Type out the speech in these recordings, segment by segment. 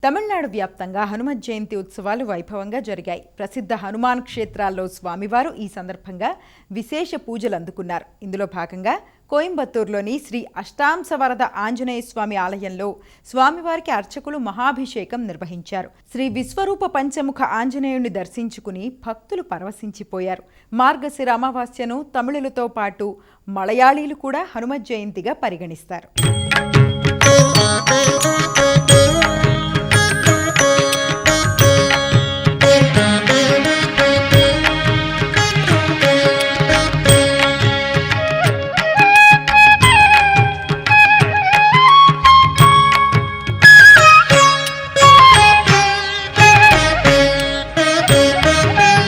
తమిళనాడు వ్యాప్తంగా హనుమత్ జయంతి ఉత్సవాలు వైభవంగా జరిగాయి. ప్రసిద్ధ హనుమాన్ క్షేత్రాల్లో స్వామివారు ఈ సందర్భంగా విశేష పూజలు అందుకున్నారు. ఇందులో భాగంగా కోయంబత్తూరులోని శ్రీ అష్టాంశవరద ఆంజనేయ స్వామి ఆలయంలో స్వామివారికి అర్చకులు మహాభిషేకం నిర్వహించారు. శ్రీ విశ్వరూప పంచముఖ ఆంజనేయుని దర్శించుకుని భక్తులు పరవశించిపోయారు. మార్గశిర అమావాస్యను తమిళులతో పాటు మలయాళీలు కూడా హనుమత్ జయంతిగా పరిగణిస్తారు.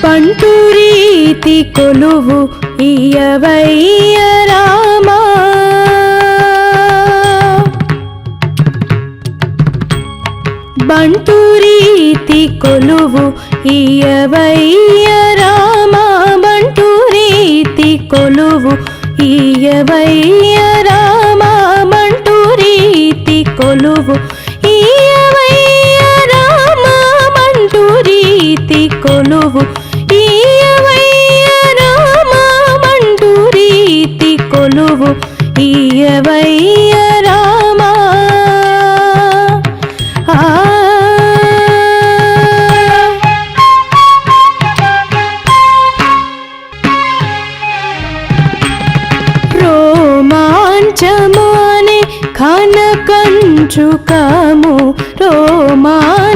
పంటూరీతి కొలువు ఇయవయ్య రామా, బంటూరీతి కొలువు ఇయవయ్య రామా, బంటూరీతి కొలువు ఇయవయ్య రామా, బంటూరీతి కొలువు ఇయవయ్య రామా, బంటూరీతి కొలువు కొలువు ఇయవయ్య రామా. రోమాంచమానే ఘన కంచుకము, రోమాంచమానే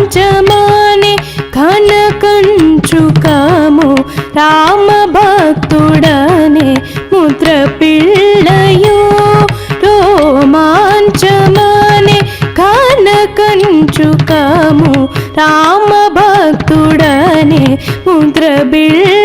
ఘన కంచుకము, రామ భక్తుడనే ముద్ర పిళ్ళయో, రోమాంచమానే ఘన కంచుకము, రామ భక్తుడనే ముద్ర పిళ్ళ